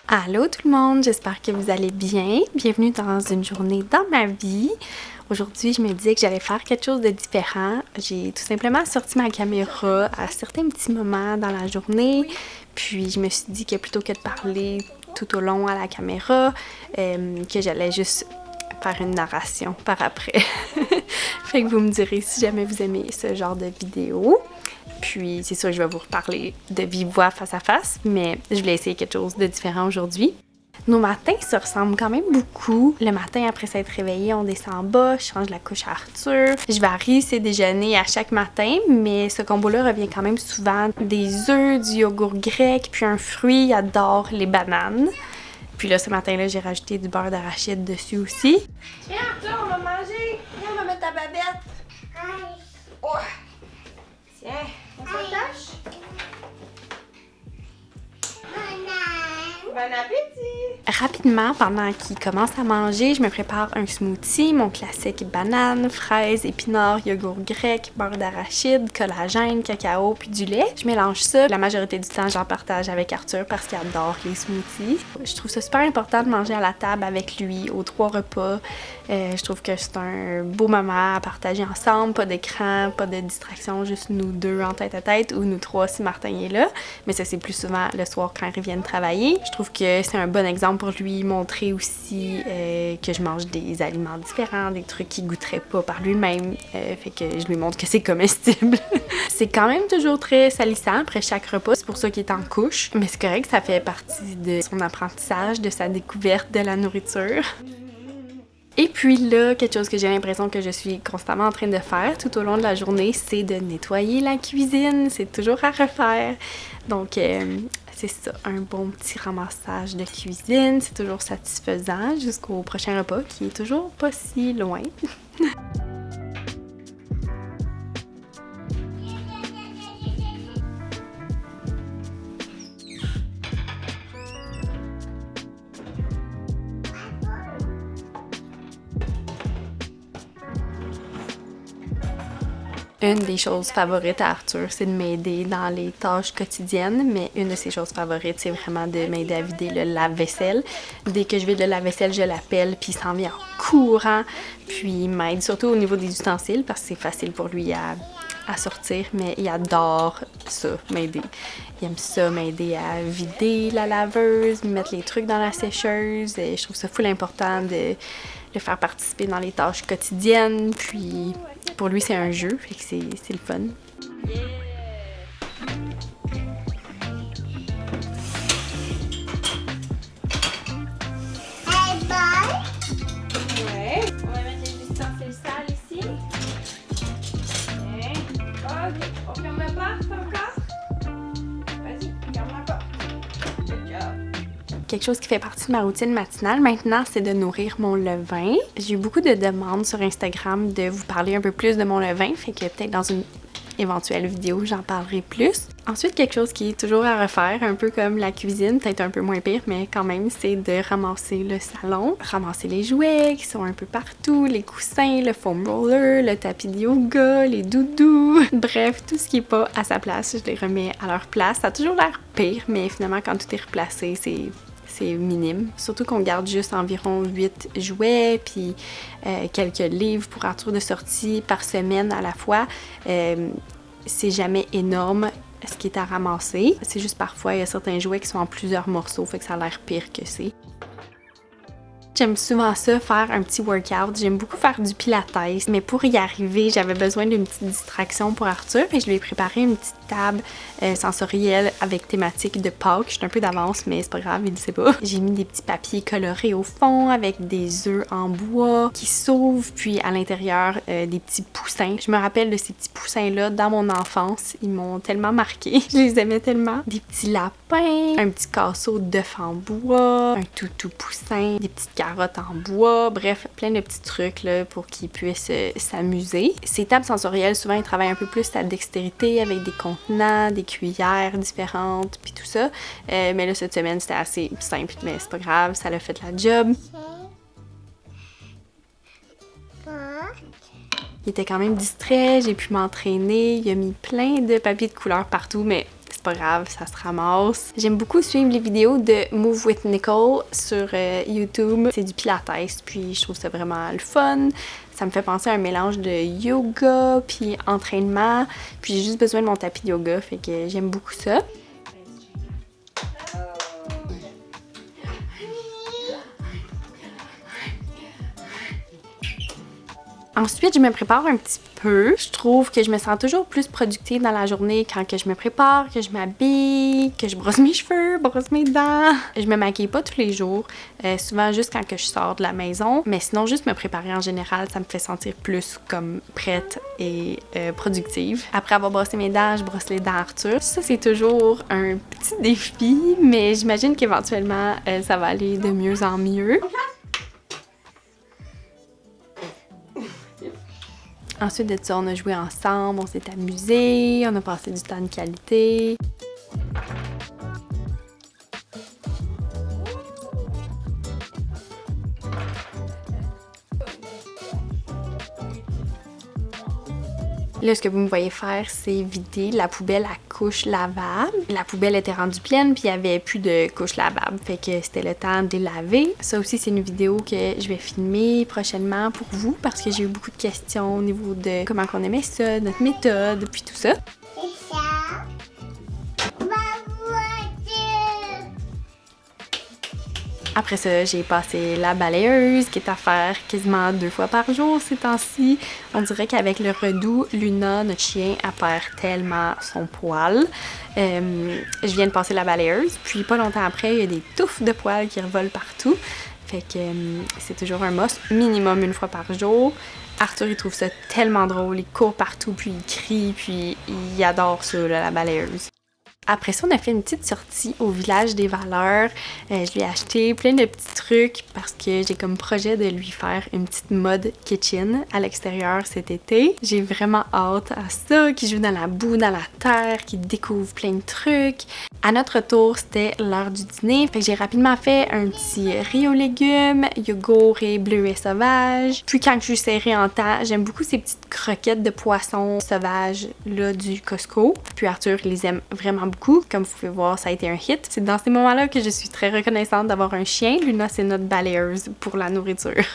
Allô tout le monde, j'espère que vous allez bien. Bienvenue dans une journée dans ma vie. Aujourd'hui, je me disais que j'allais faire quelque chose de différent. J'ai tout simplement sorti ma caméra à certains petits moments dans la journée. Puis je me suis dit que plutôt que de parler tout au long à la caméra, que j'allais juste faire une narration par après. Fait que vous me direz si jamais vous aimez ce genre de vidéo. Puis c'est sûr, je vais vous reparler de vive voix face à face, mais je voulais essayer quelque chose de différent aujourd'hui. Nos matins se ressemblent quand même beaucoup. Le matin, après s'être réveillé, on descend en bas, je change la couche à Arthur. Je varie ses déjeuners à chaque matin, mais ce combo-là revient quand même souvent. Des œufs, du yogourt grec, puis un fruit, il adore les bananes. Puis là, ce matin-là, j'ai rajouté du beurre d'arachide dessus aussi. Viens Arthur, on va manger! Viens, on va mettre ta babette! Oh. Tiens, on s'attache? Bon appétit! Rapidement, pendant qu'il commence à manger, je me prépare un smoothie, mon classique banane, fraises, épinards, yogourt grec, beurre d'arachide, collagène, cacao, puis du lait. Je mélange ça. La majorité du temps, j'en partage avec Arthur parce qu'il adore les smoothies. Je trouve ça super important de manger à la table avec lui aux 3 repas. Je trouve que c'est un beau moment à partager ensemble, pas d'écran, pas de distraction, juste nous deux en tête à tête ou nous 3 si Martin est là. Mais ça, c'est plus souvent le soir quand ils viennent travailler. Je trouve que c'est un bon exemple pour lui montrer aussi que je mange des aliments différents, des trucs qu'il goûterait pas par lui-même. Fait que je lui montre que c'est comestible. C'est quand même toujours très salissant après chaque repas. C'est pour ça qu'il est en couche. Mais c'est correct, ça fait partie de son apprentissage, de sa découverte de la nourriture. Et puis là, quelque chose que j'ai l'impression que je suis constamment en train de faire tout au long de la journée, c'est de nettoyer la cuisine. C'est toujours à refaire. Donc, c'est ça, un bon petit ramassage de cuisine. C'est toujours satisfaisant jusqu'au prochain repas qui est toujours pas si loin. Une des choses favorites à Arthur, c'est de m'aider dans les tâches quotidiennes, mais une de ses choses favorites, c'est vraiment de m'aider à vider le lave-vaisselle. Dès que je vide le lave-vaisselle, je l'appelle, puis il s'en vient en courant, puis il m'aide, surtout au niveau des ustensiles, parce que c'est facile pour lui à sortir, mais il adore ça, m'aider. Il aime ça, m'aider à vider la laveuse, mettre les trucs dans la sécheuse. Et je trouve ça full important de le faire participer dans les tâches quotidiennes. Puis pour lui, c'est un jeu, fait que c'est le fun. Yeah. Ouais. On va mettre les ustensiles sales ici. Bien. Ok. On ferme la porte encore. Vas-y, ferme la porte. Good job. Quelque chose qui fait partie de ma routine matinale maintenant, c'est de nourrir mon levain. J'ai eu beaucoup de demandes sur Instagram de vous parler un peu plus de mon levain, fait que peut-être dans une éventuelle vidéo, j'en parlerai plus. Ensuite, quelque chose qui est toujours à refaire, un peu comme la cuisine, peut-être un peu moins pire, mais quand même, c'est de ramasser le salon, ramasser les jouets qui sont un peu partout, les coussins, le foam roller, le tapis de yoga, les doudous, bref, tout ce qui est pas à sa place, je les remets à leur place. Ça a toujours l'air pire, mais finalement, quand tout est replacé, c'est minime. Surtout qu'on garde juste environ 8 jouets, puis quelques livres pour Arthur de sortie par semaine à la fois. C'est jamais énorme ce qui est à ramasser. C'est juste parfois, il y a certains jouets qui sont en plusieurs morceaux, fait que ça a l'air pire que c'est. J'aime souvent ça, faire un petit workout. J'aime beaucoup faire du pilates, mais pour y arriver, j'avais besoin d'une petite distraction pour Arthur et je lui ai préparé une petite table sensorielle avec thématique de Pâques. Je suis un peu d'avance, mais c'est pas grave, il ne sait pas. J'ai mis des petits papiers colorés au fond avec des œufs en bois qui s'ouvrent, puis à l'intérieur, des petits poussins. Je me rappelle de ces petits poussins-là dans mon enfance. Ils m'ont tellement marqué. Je les aimais tellement. Des petits lapins, un petit casseau d'œufs en bois, un toutou poussin, des petites carottes en bois, bref, plein de petits trucs là, pour qu'ils puissent s'amuser. Ces tables sensorielles, souvent, ils travaillent un peu plus la dextérité avec des contenants, des cuillères différentes, puis tout ça. Mais là, cette semaine, c'était assez simple, mais c'est pas grave, ça l'a fait la job. Il était quand même distrait, j'ai pu m'entraîner, il a mis plein de papiers de couleur partout, mais c'est pas grave, ça se ramasse. J'aime beaucoup suivre les vidéos de Move with Nicole sur YouTube. C'est du pilates, puis je trouve ça vraiment le fun. Ça me fait penser à un mélange de yoga puis entraînement. Puis j'ai juste besoin de mon tapis de yoga, fait que j'aime beaucoup ça. Ensuite, je me prépare un petit peu. Je trouve que je me sens toujours plus productive dans la journée quand que je me prépare, que je m'habille, que je brosse mes cheveux, brosse mes dents. Je me maquille pas tous les jours, souvent juste quand que je sors de la maison. Mais sinon, juste me préparer en général, ça me fait sentir plus comme prête et productive. Après avoir brossé mes dents, je brosse les dents à Arthur. Ça, c'est toujours un petit défi, mais j'imagine qu'éventuellement, ça va aller de mieux en mieux. Ensuite de ça, on a joué ensemble, on s'est amusé, on a passé du temps de qualité. Là, ce que vous me voyez faire, c'est vider la poubelle à couche lavable. La poubelle était rendue pleine, puis il n'y avait plus de couche lavable. Fait que c'était le temps de les laver. Ça aussi, c'est une vidéo que je vais filmer prochainement pour vous, parce que j'ai eu beaucoup de questions au niveau de comment on aimait ça, notre méthode, puis tout ça. Après ça, j'ai passé la balayeuse qui est à faire quasiment 2 fois par jour ces temps-ci. On dirait qu'avec le redoux, Luna, notre chien, elle perd tellement son poil. Je viens de passer la balayeuse, puis pas longtemps après, il y a des touffes de poils qui revolent partout. Fait que c'est toujours un must, minimum 1 fois par jour. Arthur, il trouve ça tellement drôle, il court partout, puis il crie, puis il adore ça, là, la balayeuse. Après ça, on a fait une petite sortie au village des valeurs. Je lui ai acheté plein de petits trucs parce que j'ai comme projet de lui faire une petite mode kitchen à l'extérieur cet été. J'ai vraiment hâte à ça, qu'il joue dans la boue, dans la terre, qu'il découvre plein de trucs. À notre retour, c'était l'heure du dîner. Fait que j'ai rapidement fait un petit riz aux légumes, yogourt et bleuet sauvage. Puis quand je suis serrée en temps, j'aime beaucoup ces petites croquettes de poisson sauvage là du Costco. Puis Arthur les aime vraiment beaucoup. Comme vous pouvez voir, ça a été un hit. C'est dans ces moments-là que je suis très reconnaissante d'avoir un chien. Luna, c'est notre balayeuse pour la nourriture.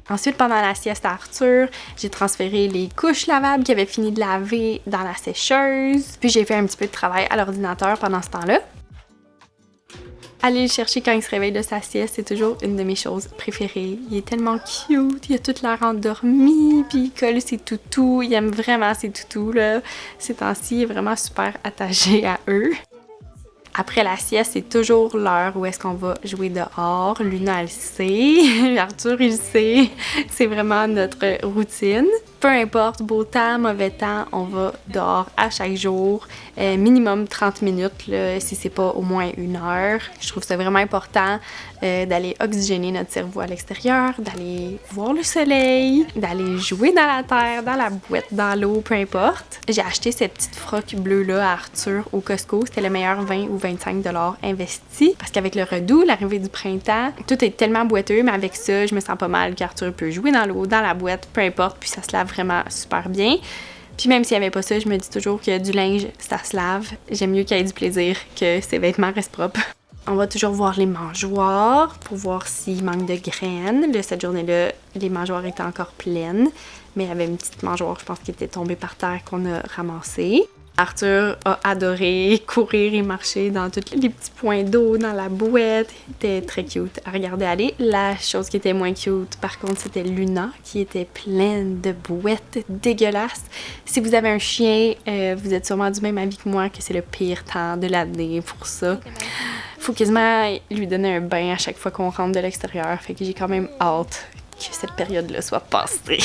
Ensuite, pendant la sieste à Arthur, j'ai transféré les couches lavables qu'il avait fini de laver dans la sécheuse. Puis j'ai fait un petit peu de travail à l'ordinateur pendant ce temps-là. Aller le chercher quand il se réveille de sa sieste, c'est toujours une de mes choses préférées. Il est tellement cute, il a toute l'air endormi, puis il colle ses toutous. Il aime vraiment ses toutous, là. Ces temps-ci, il est vraiment super attaché à eux. Après la sieste, c'est toujours l'heure où est-ce qu'on va jouer dehors. Luna, elle sait. Arthur, il sait. C'est vraiment notre routine. Peu importe, beau temps, mauvais temps, on va dehors à chaque jour. Minimum 30 minutes, là, si c'est pas au moins 1 heure. Je trouve ça vraiment important d'aller oxygéner notre cerveau à l'extérieur, d'aller voir le soleil, d'aller jouer dans la terre, dans la boîte, dans l'eau, peu importe. J'ai acheté cette petite froc bleue-là à Arthur au Costco. C'était le meilleur 20 ou 25 $ investi. Parce qu'avec le redoux, l'arrivée du printemps, tout est tellement boiteux, mais avec ça, je me sens pas mal qu'Arthur peut jouer dans l'eau, dans la boîte, peu importe, puis ça se lave vraiment super bien. Puis même s'il n'y avait pas ça, je me dis toujours que du linge, ça se lave. J'aime mieux qu'il y ait du plaisir que ses vêtements restent propres. On va toujours voir les mangeoires pour voir s'il manque de graines. Là, cette journée-là, les mangeoires étaient encore pleines, mais il y avait une petite mangeoire, je pense, qui était tombée par terre qu'on a ramassée. Arthur a adoré courir et marcher dans tous les petits points d'eau, dans la bouette. Il était très cute à regarder aller. La chose qui était moins cute, par contre, c'était Luna, qui était pleine de bouettes dégueulasses. Si vous avez un chien, vous êtes sûrement du même avis que moi que c'est le pire temps de l'année pour ça. Faut quasiment lui donner un bain à chaque fois qu'on rentre de l'extérieur. Fait que j'ai quand même hâte que cette période-là soit passée.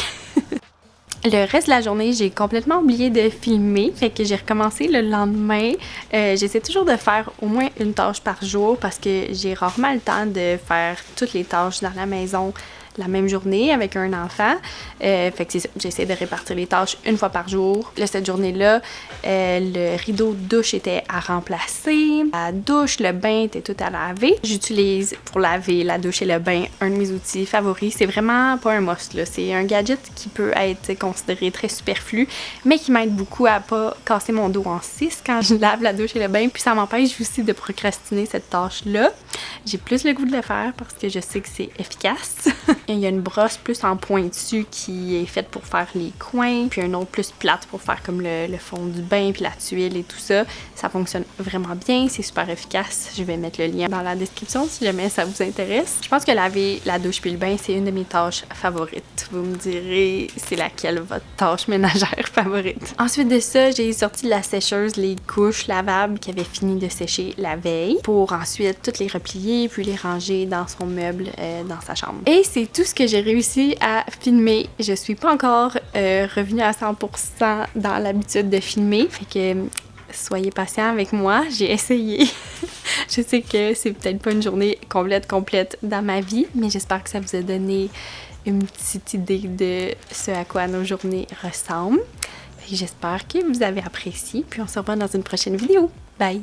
Le reste de la journée, j'ai complètement oublié de filmer, fait que j'ai recommencé le lendemain. J'essaie toujours de faire au moins une tâche par jour parce que j'ai rarement le temps de faire toutes les tâches dans la maison, la même journée avec un enfant. Fait que c'est ça, j'essaie de répartir les tâches une fois par jour. Là, cette journée-là, le rideau de douche était à remplacer. La douche, le bain était tout à laver. J'utilise pour laver la douche et le bain un de mes outils favoris. C'est vraiment pas un must, là. C'est un gadget qui peut être considéré très superflu, mais qui m'aide beaucoup à pas casser mon dos en 6 quand je lave la douche et le bain. Puis ça m'empêche aussi de procrastiner cette tâche-là. J'ai plus le goût de le faire parce que je sais que c'est efficace. Il y a une brosse plus en pointu qui est faite pour faire les coins, puis une autre plus plate pour faire comme le fond du bain, puis la tuile et tout ça. Ça fonctionne vraiment bien, c'est super efficace. Je vais mettre le lien dans la description si jamais ça vous intéresse. Je pense que laver la douche puis le bain, c'est une de mes tâches favorites. Vous me direz, c'est laquelle votre tâche ménagère favorite? Ensuite de ça, j'ai sorti de la sécheuse les couches lavables qui avaient fini de sécher la veille pour ensuite toutes les replier puis les ranger dans son meuble dans sa chambre. Et c'est tout ce que j'ai réussi à filmer. Je suis pas encore revenue à 100% dans l'habitude de filmer, fait que soyez patient avec moi, j'ai essayé. Je sais que c'est peut-être pas une journée complète dans ma vie, mais j'espère que ça vous a donné une petite idée de ce à quoi nos journées ressemblent. J'espère que vous avez apprécié, puis on se revoit dans une prochaine vidéo. Bye!